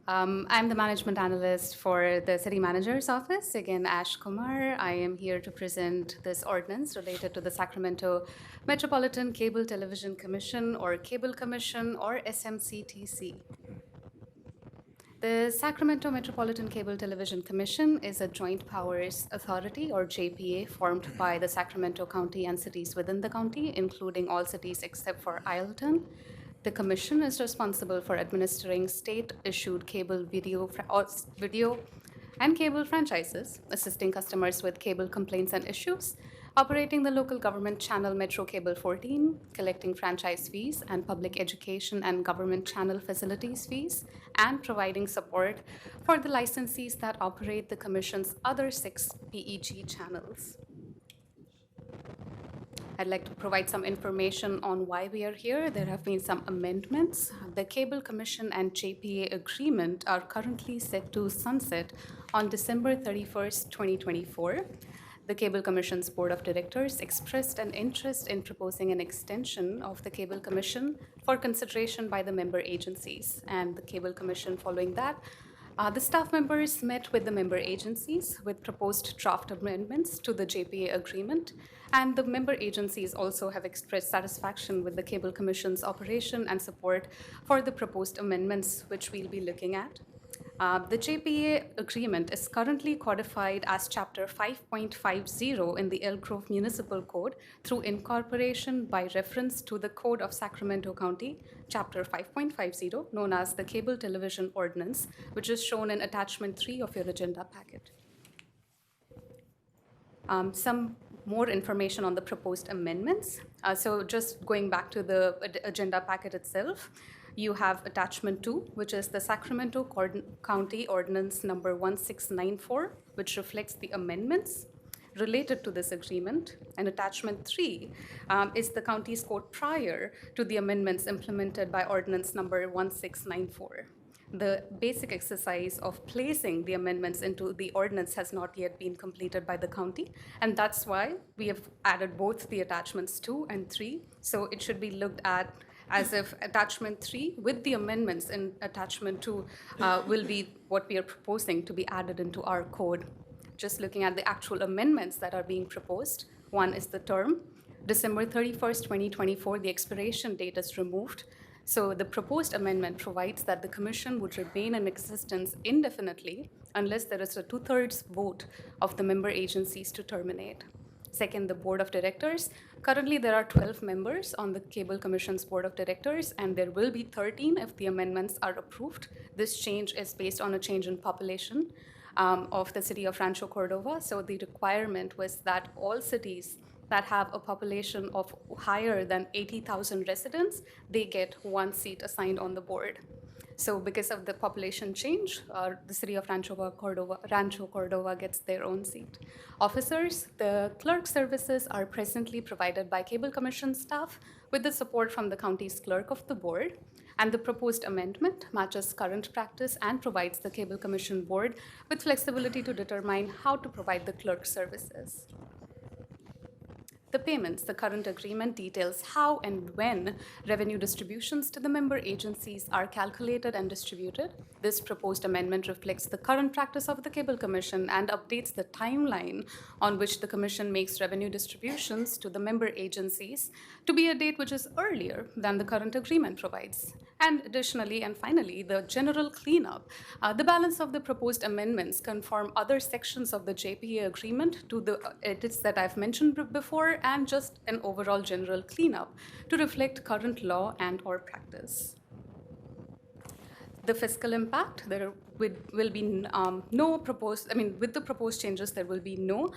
I'm the management analyst for the city manager's office. Again, Ash Kumar. I am here to present this ordinance related to the Sacramento Metropolitan Cable Television Commission, or Cable Commission, or SMCTC. The Sacramento Metropolitan Cable Television Commission is a joint powers authority, or JPA, formed by the Sacramento County and cities within the county, including all cities except for Ileton. The commission is responsible for administering state-issued cable video and cable franchises, assisting customers with cable complaints and issues, operating the local government channel Metro Cable 14, collecting franchise fees and public education and government channel facilities fees, and providing support for the licensees that operate the Commission's other 6 PEG channels. I'd like to provide some information on why we are here. There have been some amendments. The Cable Commission and JPA agreement are currently set to sunset on December 31st, 2024. The Cable Commission's Board of Directors expressed an interest in proposing an extension of the Cable Commission for consideration by the member agencies. And the Cable Commission, following that, the staff members met with the member agencies with proposed draft amendments to the JPA agreement. And the member agencies also have expressed satisfaction with the Cable Commission's operation and support for the proposed amendments, which we'll be looking at. The JPA agreement is currently codified as Chapter 5.50 in the Elk Grove Municipal Code through incorporation by reference to the Code of Sacramento County, Chapter 5.50, known as the Cable Television Ordinance, which is shown in Attachment 3 of your agenda packet. Some more information on the proposed amendments. So just going back to the agenda packet itself, you have Attachment 2, which is the Sacramento County Ordinance number 1694, which reflects the amendments related to this agreement. And Attachment 3 is the county's code prior to the amendments implemented by Ordinance number 1694. The basic exercise of placing the amendments into the ordinance has not yet been completed by the county, and that's why we have added both the Attachments 2 and 3. So it should be looked at as if Attachment 3 with the amendments in Attachment 2 will be what we are proposing to be added into our code. Just looking at the actual amendments that are being proposed, one is the term. December 31st, 2024, the expiration date is removed. So the proposed amendment provides that the commission would remain in existence indefinitely unless there is a 2/3 vote of the member agencies to terminate. Second, the Board of Directors. Currently, there are 12 members on the Cable Commission's Board of Directors, and there will be 13 if the amendments are approved. This change is based on a change in population. of the city of Rancho Cordova. So the requirement was that all cities that have a population of higher than 80,000 residents, they get one seat assigned on the board. So because of the population change, the city of Rancho Cordova gets their own seat. Officers, the clerk services are presently provided by Cable Commission staff with the support from the county's clerk of the board. And the proposed amendment matches current practice and provides the Cable Commission board with flexibility to determine how to provide the clerk services. The payments, the current agreement details how and when revenue distributions to the member agencies are calculated and distributed. This proposed amendment reflects the current practice of the Cable Commission and updates the timeline on which the Commission makes revenue distributions to the member agencies to be a date which is earlier than the current agreement provides. And additionally, and finally, the general cleanup. The balance of the proposed amendments conform other sections of the JPA agreement to the edits that I've mentioned before, and just an overall general cleanup to reflect current law and/or practice. The fiscal impact, there will be no proposed, with the proposed changes, there will be no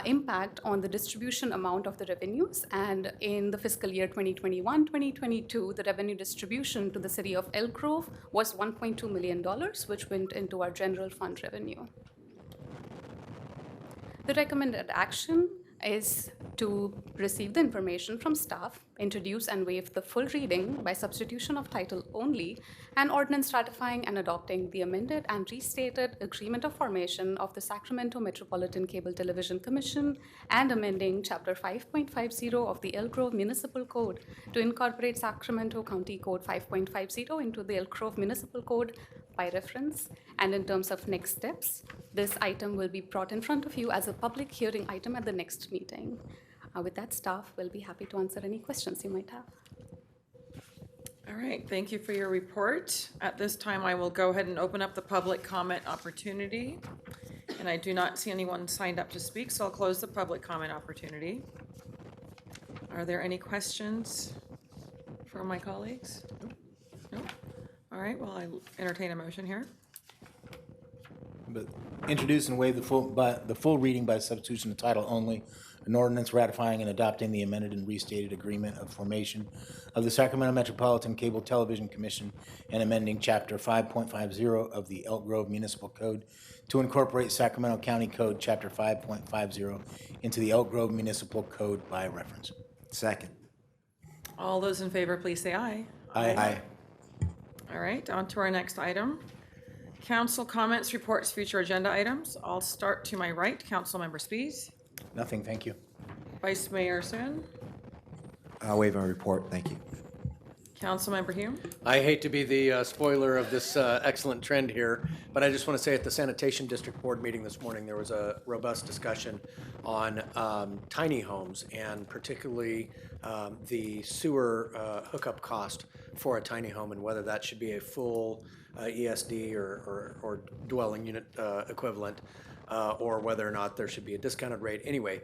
impact on the distribution amount of the revenues. And in the fiscal year 2021-2022, the revenue distribution to the city of Elk Grove was $1.2 million, which went into our general fund revenue. The recommended action is to receive the information from staff, introduce and waive the full reading by substitution of title only, and ordinance ratifying and adopting the amended and restated agreement of formation of the Sacramento Metropolitan Cable Television Commission and amending Chapter 5.50 of the Elk Grove Municipal Code to incorporate Sacramento County Code 5.50 into the Elk Grove Municipal Code by reference. And in terms of next steps, this item will be brought in front of you as a public hearing item at the next meeting. With that, staff will be happy to answer any questions you might have.
All right, thank you for your report. At this time, I will go ahead and open up the public comment opportunity. And I do not see anyone signed up to speak, so I'll close the public comment opportunity. Are there any questions from my colleagues? No? All right, well, I entertain a motion here.
But introduce and waive the full reading by substitution of title only, an ordinance ratifying and adopting the amended and restated agreement of formation of the Sacramento Metropolitan Cable Television Commission and amending Chapter 5.50 of the Elk Grove Municipal Code to incorporate Sacramento County Code Chapter 5.50 into the Elk Grove Municipal Code by reference.
Second.
All those in favor, please say aye.
Aye.
All right, on to our next item. Council comments, reports, future agenda items. I'll start to my right. Councilmember Spies.
Nothing, thank you.
Vice Mayor Sun.
I'll waive my report. Thank you.
Councilmember Hume.
I hate to be the spoiler of this excellent trend here, but I just want to say at the Sanitation District Board meeting this morning, there was a robust discussion on tiny homes and particularly the sewer hookup cost for a tiny home and whether that should be a full ESD or dwelling unit equivalent or whether or not there should be a discounted rate. Anyway,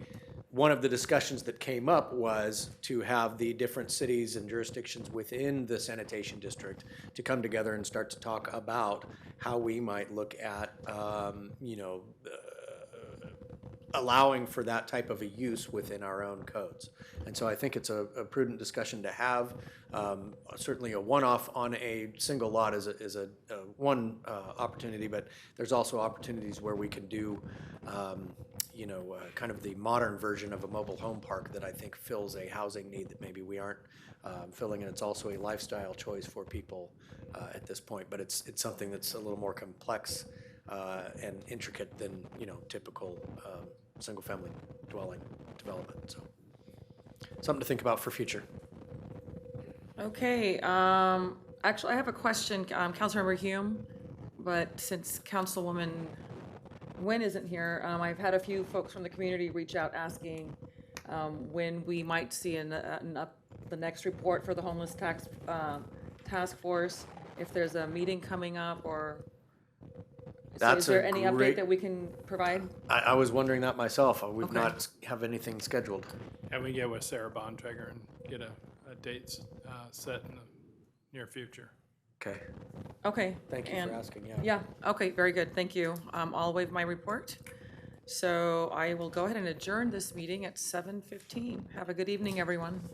one of the discussions that came up was to have the different cities and jurisdictions within the sanitation district to come together and start to talk about how we might look at, allowing for that type of a use within our own codes. And so I think it's a prudent discussion to have. Certainly a one-off on a single lot is a one opportunity, but there's also opportunities where we can do kind of the modern version of a mobile home park that I think fills a housing need that maybe we aren't filling, and it's also a lifestyle choice for people at this point. But it's something that's a little more complex and intricate than typical single-family dwelling development. So something to think about for future.
Okay. Actually, I have a question, Councilmember Hume, but since Councilwoman Nguyen isn't here, I've had a few folks from the community reach out asking when we might see the next report for the homeless task force, if there's a meeting coming up, or so is there any update that we can provide?
I was wondering that myself. We've not have anything scheduled.
And we get with Sarah Bontrager and get a date set in the near future.
Okay.
Okay.
Thank you for
and-
asking, yeah.
Yeah, okay, very good, thank you. I'll waive my report. So I will go ahead and adjourn this meeting at 7:15. Have a good evening, everyone.